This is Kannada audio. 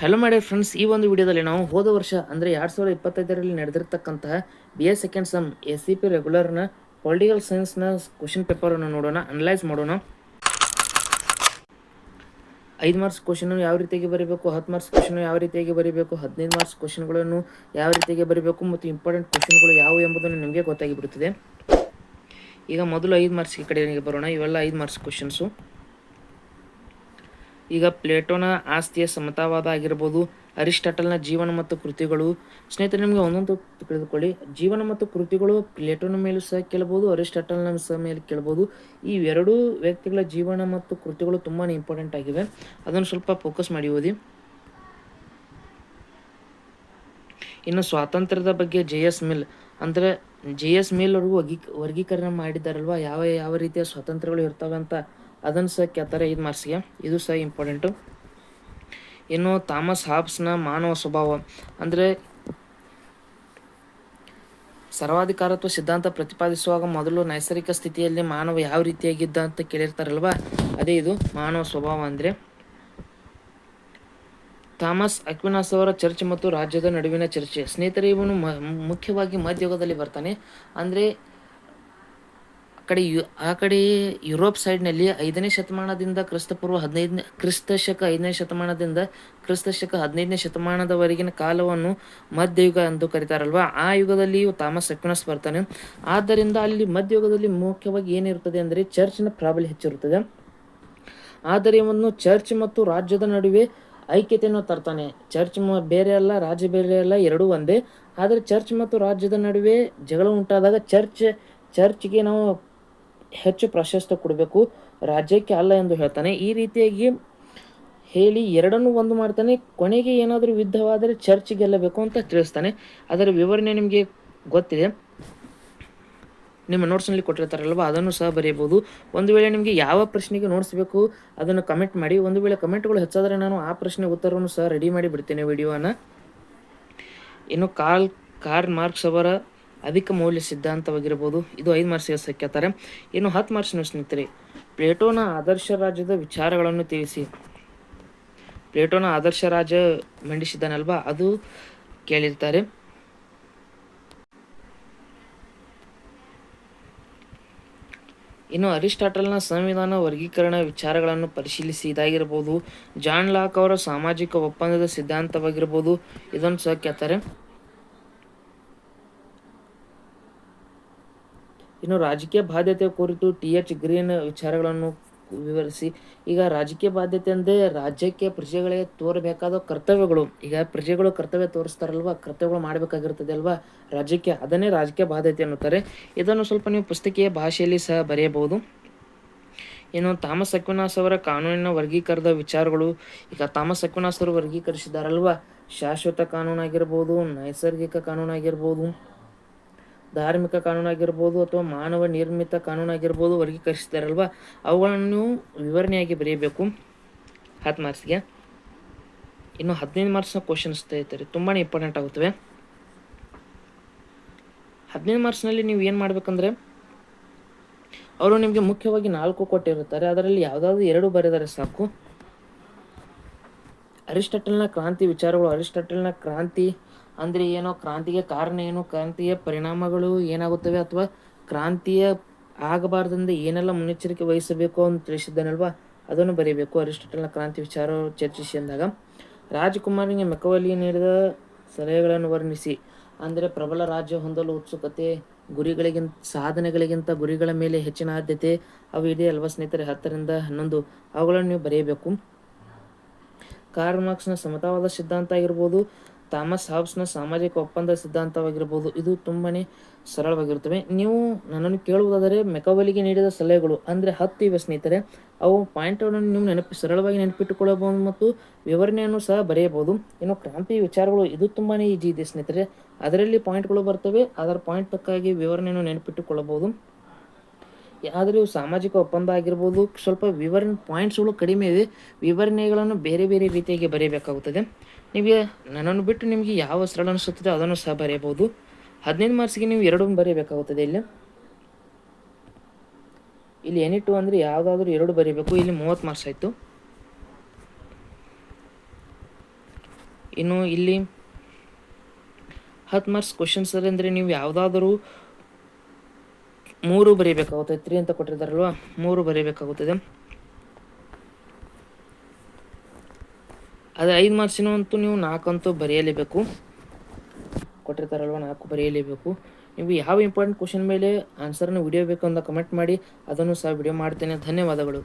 ಹಲೋ ಮಾಡಿ ಫ್ರೆಂಡ್ಸ್, ಈ ಒಂದು ವಿಡಿಯೋದಲ್ಲಿ ನಾವು ಹೋದ ವರ್ಷ ಅಂದರೆ 2025ರಲ್ಲಿ ನಡೆದಿರ್ತಕ್ಕಂತಹ BA ಸೆಕೆಂಡ್ ಸಮ್ SCP ರೆಗ್ಯುಲರ್ನ ಪೊಲಿಟಿಕಲ್ ಸೈನ್ಸ್ನ ಕ್ವಶನ್ ಪೇಪರನ್ನು ನೋಡೋಣ, ಅನಲೈಸ್ ಮಾಡೋಣ. 5 ಮಾರ್ಕ್ಸ್ ಕ್ವಶನ್ ಯಾವ ರೀತಿಯಾಗಿ ಬರೀಬೇಕು, 10 ಮಾರ್ಕ್ಸ್ ಕ್ವಶನ್ ಯಾವ ರೀತಿಯಾಗಿ ಬರೀಬೇಕು, 15 ಮಾರ್ಕ್ಸ್ ಕ್ವಶನ್ಗಳನ್ನು ಯಾವ ರೀತಿಯಾಗಿ ಬರೀಬೇಕು ಮತ್ತು ಇಂಪಾರ್ಟೆಂಟ್ ಕ್ವಶನ್ಗಳು ಯಾವುವು ಎಂಬುದನ್ನು ನಿಮಗೆ ಗೊತ್ತಾಗಿ ಬಿಡುತ್ತದೆ. ಈಗ ಮೊದಲು 5 ಮಾರ್ಕ್ಸ್ಗೆ ಕಡೆಗೆ ಬರೋಣ. ಇವೆಲ್ಲ 5 ಮಾರ್ಕ್ಸ್ ಕ್ವಶನ್ಸು. ಈಗ ಪ್ಲೇಟೋನ ಆಸ್ತಿಯ ಸಮತಾವಾದ ಆಗಿರ್ಬೋದು, ಅರಿಸ್ಟಾಟಲ್ನ ಜೀವನ ಮತ್ತು ಕೃತಿಗಳು. ಸ್ನೇಹಿತರೆ, ನಿಮಗೆ ಒಂದೊಂದು ತಿಳಿದುಕೊಳ್ಳಿ. ಜೀವನ ಮತ್ತು ಕೃತಿಗಳು ಪ್ಲೇಟೋನ ಮೇಲೂ ಸಹ ಕೇಳಬಹುದು, ಅರಿಸ್ಟಾಟಲ್ನ ಸಹ ಮೇಲೆ ಕೇಳಬಹುದು. ಈ ಎರಡೂ ವ್ಯಕ್ತಿಗಳ ಜೀವನ ಮತ್ತು ಕೃತಿಗಳು ತುಂಬಾ ಇಂಪಾರ್ಟೆಂಟ್ ಆಗಿವೆ. ಅದನ್ನು ಸ್ವಲ್ಪ ಫೋಕಸ್ ಮಾಡಿ ಓದಿ. ಇನ್ನು ಸ್ವಾತಂತ್ರ್ಯದ ಬಗ್ಗೆ JS ಮಿಲ್ ಅಂದರೆ JS ಮಿಲ್ ಅವರು ವರ್ಗೀಕರಣ ಮಾಡಿದ್ದಾರಲ್ವ, ಯಾವ ಯಾವ ರೀತಿಯ ಸ್ವಾತಂತ್ರ್ಯಗಳು ಇರ್ತವೆ ಅಂತ ಅದನ್ನು ಸಹ ಕೇಳ್ತಾರೆ 5 ಮಾರ್ಕ್ಸ್ಗೆ. ಇದು ಸಹ ಇಂಪಾರ್ಟೆಂಟು. ಇನ್ನು ಥಾಮಸ್ ಹಾಬ್ಸ್ನ ಮಾನವ ಸ್ವಭಾವ ಅಂದರೆ ಸರ್ವಾಧಿಕಾರತ್ವ ಸಿದ್ಧಾಂತ ಪ್ರತಿಪಾದಿಸುವಾಗ ಮೊದಲು ನೈಸರ್ಗಿಕ ಸ್ಥಿತಿಯಲ್ಲಿ ಮಾನವ ಯಾವ ರೀತಿಯಾಗಿದ್ದ ಅಂತ ಕೇಳಿರ್ತಾರಲ್ವ, ಅದೇ ಇದು ಮಾನವ ಸ್ವಭಾವ ಅಂದರೆ. ಥಾಮಸ್ ಅಕ್ವಿನಾಸ್ ಅವರ ಚರ್ಚ್ ಮತ್ತು ರಾಜ್ಯದ ನಡುವಿನ ಚರ್ಚೆ. ಸ್ನೇಹಿತರೆ, ಇವನು ಮುಖ್ಯವಾಗಿ ಮಧ್ಯಯುಗದಲ್ಲಿ ಬರ್ತಾನೆ. ಅಂದರೆ ಆ ಕಡೆ ಯುರೋಪ್ ಸೈಡ್ನಲ್ಲಿ 5ನೇ ಶತಮಾನದಿಂದ ಕ್ರಿಸ್ತಶಕ 5ನೇ ಶತಮಾನದಿಂದ ಕ್ರಿಸ್ತಶಕ 15ನೇ ಶತಮಾನದವರೆಗಿನ ಕಾಲವನ್ನು ಮಧ್ಯಯುಗ ಎಂದು ಕರೀತಾರಲ್ವ. ಆ ಯುಗದಲ್ಲಿ ಥಾಮಸ್ ಅಕ್ವಿನಾಸ್ ಬರ್ತಾನೆ. ಆದ್ದರಿಂದ ಅಲ್ಲಿ ಮಧ್ಯಯುಗದಲ್ಲಿ ಮುಖ್ಯವಾಗಿ ಏನಿರುತ್ತದೆ ಅಂದರೆ ಚರ್ಚ್ನ ಪ್ರಾಬಲ್ಯ ಹೆಚ್ಚಿರುತ್ತದೆ. ಆದರೆ ಇವನು ಚರ್ಚ್ ಮತ್ತು ರಾಜ್ಯದ ನಡುವೆ ಐಕ್ಯತೆಯನ್ನು ತರ್ತಾನೆ. ಚರ್ಚ್ ಬೇರೆ ಅಲ್ಲ, ರಾಜ್ಯ ಬೇರೆ ಅಲ್ಲ, ಎರಡೂ ಒಂದೇ. ಆದರೆ ಚರ್ಚ್ ಮತ್ತು ರಾಜ್ಯದ ನಡುವೆ ಜಗಳ ಉಂಟಾದಾಗ ಚರ್ಚ್ಗೆ ನಾವು ಹೆಚ್ಚು ಪ್ರಾಶಸ್ತ್ಯ ಕೊಡಬೇಕು, ರಾಜ್ಯಕ್ಕೆ ಅಲ್ಲ ಎಂದು ಹೇಳ್ತಾನೆ. ಈ ರೀತಿಯಾಗಿ ಹೇಳಿ ಎರಡನ್ನೂ ಒಂದು ಮಾಡ್ತಾನೆ. ಕೊನೆಗೆ ಏನಾದರೂ ಯುದ್ಧವಾದರೆ ಚರ್ಚ್ ಗೆಲ್ಲಬೇಕು ಅಂತ ತಿಳಿಸ್ತಾನೆ. ಅದರ ವಿವರಣೆ ನಿಮಗೆ ಗೊತ್ತಿದೆ, ನಿಮ್ಮ ನೋಟ್ಸ್ನಲ್ಲಿ ಕೊಟ್ಟಿರ್ತಾರಲ್ವ, ಅದನ್ನು ಸಹ ಬರೆಯಬಹುದು. ಒಂದು ವೇಳೆ ನಿಮಗೆ ಯಾವ ಪ್ರಶ್ನೆಗೆ ನೋಟ್ಸ್ ಬೇಕು ಅದನ್ನು ಕಮೆಂಟ್ ಮಾಡಿ. ಒಂದು ವೇಳೆ ಕಮೆಂಟ್ಗಳು ಹೆಚ್ಚಾದರೆ ನಾನು ಆ ಪ್ರಶ್ನೆ ಉತ್ತರವನ್ನು ಸಹ ರೆಡಿ ಮಾಡಿ ಬಿಡ್ತೇನೆ ವಿಡಿಯೋನ. ಇನ್ನು ಕಾರ್ಲ್ ಮಾರ್ಕ್ಸ್ ಅವರ ಅಧಿಕ ಮೌಲ್ಯ ಸಿದ್ಧಾಂತವಾಗಿರ್ಬೋದು, ಇದು 5 ಮಾರ್ಕ್ಸ್ಗೆ ಕೇಳ್ತಾರೆ. ಇನ್ನು 10 ಮಾರ್ಕ್ಸ್ನ ಸ್ನೇಹಿತರೆ, ಪ್ಲೇಟೋನ ಆದರ್ಶ ರಾಜ್ಯದ ವಿಚಾರಗಳನ್ನು ತಿಳಿಸಿ. ಪ್ಲೇಟೋನ ಆದರ್ಶ ರಾಜ್ಯ ಮಂಡಿಸಿದ್ದಾನಲ್ವಾ, ಅದು ಕೇಳಿರ್ತಾರೆ. ಇನ್ನು ಅರಿಸ್ಟಾಟಲ್ನ ಸಂವಿಧಾನ ವರ್ಗೀಕರಣ ವಿಚಾರಗಳನ್ನು ಪರಿಶೀಲಿಸಿ, ಇದಾಗಿರ್ಬೋದು. ಜಾನ್ ಲಾಕ್ ಅವರ ಸಾಮಾಜಿಕ ಒಪ್ಪಂದದ ಸಿದ್ಧಾಂತವಾಗಿರ್ಬೋದು, ಇದನ್ನು ಸಹ ಕೇಳ್ತಾರೆ. ಇನ್ನು ರಾಜಕೀಯ ಬಾಧ್ಯತೆ ಕುರಿತು TH ಗ್ರೀನ್ ವಿಚಾರಗಳನ್ನು ವಿವರಿಸಿ. ಈಗ ರಾಜಕೀಯ ಬಾಧ್ಯತೆ ಅಂದರೆ ರಾಜ್ಯಕ್ಕೆ ಪ್ರಜೆಗಳಿಗೆ ತೋರಬೇಕಾದ ಕರ್ತವ್ಯಗಳು. ಈಗ ಪ್ರಜೆಗಳು ಕರ್ತವ್ಯ ತೋರಿಸ್ತಾರಲ್ವ, ಕರ್ತವ್ಯಗಳು ಮಾಡಬೇಕಾಗಿರ್ತದೆ ಅಲ್ವಾ ರಾಜ್ಯಕ್ಕೆ, ಅದನ್ನೇ ರಾಜಕೀಯ ಬಾಧ್ಯತೆ ಅನ್ನುತ್ತಾರೆ. ಇದನ್ನು ಸ್ವಲ್ಪ ನೀವು ಪುಸ್ತಕೀಯ ಭಾಷೆಯಲ್ಲಿ ಸಹ ಬರೆಯಬಹುದು. ಇನ್ನು ಥಾಮಸ್ ಅಕ್ವಿನಾಸ್ ಅವರ ಕಾನೂನಿನ ವರ್ಗೀಕರಣದ ವಿಚಾರಗಳು. ಈಗ ಥಾಮಸ್ ಅಕ್ವಿನಾಸ್ ಅವರು ವರ್ಗೀಕರಿಸಿದಾರಲ್ವ, ಶಾಶ್ವತ ಕಾನೂನಾಗಿರ್ಬೋದು, ನೈಸರ್ಗಿಕ ಕಾನೂನಾಗಿರ್ಬೋದು, ಧಾರ್ಮಿಕ ಕಾನೂನಾಗಿರ್ಬೋದು, ಅಥವಾ ಮಾನವ ನಿರ್ಮಿತ ಕಾನೂನಾಗಿರ್ಬೋದು, ವರ್ಗೀಕರಿಸಿದಾರಲ್ವ, ಅವುಗಳನ್ನು ವಿವರಣೆಯಾಗಿ ಬರೆಯಬೇಕು 10 ಮಾರ್ಕ್ಸ್ಗೆ. ಇನ್ನು 15 ಮಾರ್ಕ್ಸ್ನ ಕ್ವಶನ್ಸ್ ತೆಗಿತಾರೆ, ತುಂಬಾ ಇಂಪಾರ್ಟೆಂಟ್ ಆಗುತ್ತವೆ. 15 ಮಾರ್ಕ್ಸ್ನಲ್ಲಿ ನೀವು ಏನು ಮಾಡಬೇಕಂದ್ರೆ, ಅವರು ನಿಮಗೆ ಮುಖ್ಯವಾಗಿ 4 ಕೊಟ್ಟಿರುತ್ತಾರೆ, ಅದರಲ್ಲಿ ಯಾವುದಾದ್ರು 2 ಬರೆದರೆ ಸಾಕು. ಅರಿಸ್ಟಾಟಲ್ನ ಕ್ರಾಂತಿ ವಿಚಾರಗಳು. ಅರಿಸ್ಟಾಟಲ್ನ ಕ್ರಾಂತಿ ಅಂದರೆ ಏನೋ, ಕ್ರಾಂತಿಗೆ ಕಾರಣ ಏನು, ಕ್ರಾಂತಿಯ ಪರಿಣಾಮಗಳು ಏನಾಗುತ್ತವೆ, ಅಥವಾ ಕ್ರಾಂತಿಯ ಆಗಬಾರ್ದಂದ್ರೆ ಏನೆಲ್ಲ ಮುನ್ನೆಚ್ಚರಿಕೆ ವಹಿಸಬೇಕು ಅಂತ ತಿಳಿಸಿದ್ದಾನಲ್ವ, ಅದನ್ನು ಬರೀಬೇಕು. ಅರಿಸ್ಟಾಟಲ್ನ ಕ್ರಾಂತಿ ವಿಚಾರ ಚರ್ಚಿಸಿ ಅಂದಾಗ. ರಾಜಕುಮಾರನಿಗೆ ಮೆಕವಲಿ ನೀಡಿದ ಸಲಹೆಗಳನ್ನು ವರ್ಣಿಸಿ. ಅಂದರೆ ಪ್ರಬಲ ರಾಜ್ಯ ಹೊಂದಲು ಉತ್ಸುಕತೆ, ಸಾಧನೆಗಳಿಗಿಂತ ಗುರಿಗಳ ಮೇಲೆ ಹೆಚ್ಚಿನ ಆದ್ಯತೆ, ಅವು ಇದೆಯಲ್ವ ಸ್ನೇಹಿತರೆ, 10ರಿಂದ 11 ಅವುಗಳನ್ನು ನೀವು ಬರೆಯಬೇಕು. ಕಾರ್ಲ್ ಮಾರ್ಕ್ಸ್ನ ಸಮತಾವಾದ ಸಿದ್ಧಾಂತ ಆಗಿರ್ಬೋದು, ಥಾಮಸ್ ಹಾಬ್ಸ್ನ ಸಾಮಾಜಿಕ ಒಪ್ಪಂದ ಸಿದ್ಧಾಂತವಾಗಿರ್ಬೋದು, ಇದು ತುಂಬಾ ಸರಳವಾಗಿರುತ್ತವೆ. ನೀವು ನನ್ನನ್ನು ಕೇಳುವುದಾದರೆ ಮೆಕವಲಿಗೆ ನೀಡಿದ ಸಲಹೆಗಳು ಅಂದರೆ 10 ಇವೆ ಸ್ನೇಹಿತರೆ. ಅವು ಪಾಯಿಂಟ್ಗಳನ್ನು ನೀವು ಸರಳವಾಗಿ ನೆನಪಿಟ್ಟುಕೊಳ್ಳಬಹುದು ಮತ್ತು ವಿವರಣೆಯನ್ನು ಸಹ ಬರೆಯಬಹುದು. ಇನ್ನು ಕ್ರಾಂತಿ ವಿಚಾರಗಳು, ಇದು ತುಂಬಾ ಈಜಿ ಇದೆ ಸ್ನೇಹಿತರೆ. ಅದರಲ್ಲಿ ಪಾಯಿಂಟ್ಗಳು ಬರ್ತವೆ, ಅದರ ಪಾಯಿಂಟ್ ತಕ್ಕಾಗಿ ವಿವರಣೆಯನ್ನು ನೆನಪಿಟ್ಟುಕೊಳ್ಳಬಹುದು. ಆದರೆ ಇವು ಸಾಮಾಜಿಕ ಒಪ್ಪಂದ ಆಗಿರ್ಬೋದು, ಸ್ವಲ್ಪ ಪಾಯಿಂಟ್ಸ್ಗಳು ಕಡಿಮೆ ಇವೆ, ವಿವರಣೆಗಳನ್ನು ಬೇರೆ ಬೇರೆ ರೀತಿಯಾಗಿ ಬರೆಯಬೇಕಾಗುತ್ತದೆ. ನಿಮಗೆ ನನ್ನನ್ನು ಬಿಟ್ಟು ನಿಮಗೆ ಯಾವ ಸರಳ ಅನಿಸುತ್ತದೆ ಅದನ್ನು ಸಹ ಬರೆಯಬಹುದು. 15 ಮಾರ್ಕ್ಸ್ಗೆ ನೀವು 2 ಬರೆಯಬೇಕಾಗುತ್ತದೆ. ಇಲ್ಲಿ ಎನಿ2 ಅಂದರೆ ಯಾವುದಾದ್ರೂ 2 ಬರೀಬೇಕು. ಇಲ್ಲಿ 30 ಮಾರ್ಕ್ಸ್ ಆಯಿತು. ಇನ್ನು ಇಲ್ಲಿ 10 ಮಾರ್ಕ್ಸ್ ಕ್ವಶನ್ಸ್ ಅಂದರೆ ನೀವು ಯಾವುದಾದರೂ 3 ಬರೀಬೇಕಾಗುತ್ತೆ. 3 ಅಂತ ಕೊಟ್ಟಿರ್ತಾರಲ್ವ, 3 ಬರೀಬೇಕಾಗುತ್ತದೆ. ಅದು 5 ಮಾರ್ಕ್ಸಿನಂತೂ ನೀವು 4 ಅಂತೂ ಬರೆಯಲೇಬೇಕು. ಕೊಟ್ಟಿರ್ತಾರಲ್ವ 4 ಬರೆಯಲೇಬೇಕು. ನೀವು ಯಾವ ಇಂಪಾರ್ಟೆಂಟ್ ಕ್ವಶನ್ ಮೇಲೆ ಆನ್ಸರ್ನ ವಿಡಿಯೋ ಬೇಕು ಅಂತ ಕಮೆಂಟ್ ಮಾಡಿ, ಅದನ್ನು ಸಹ ವಿಡಿಯೋ ಮಾಡ್ತೇನೆ. ಧನ್ಯವಾದಗಳು.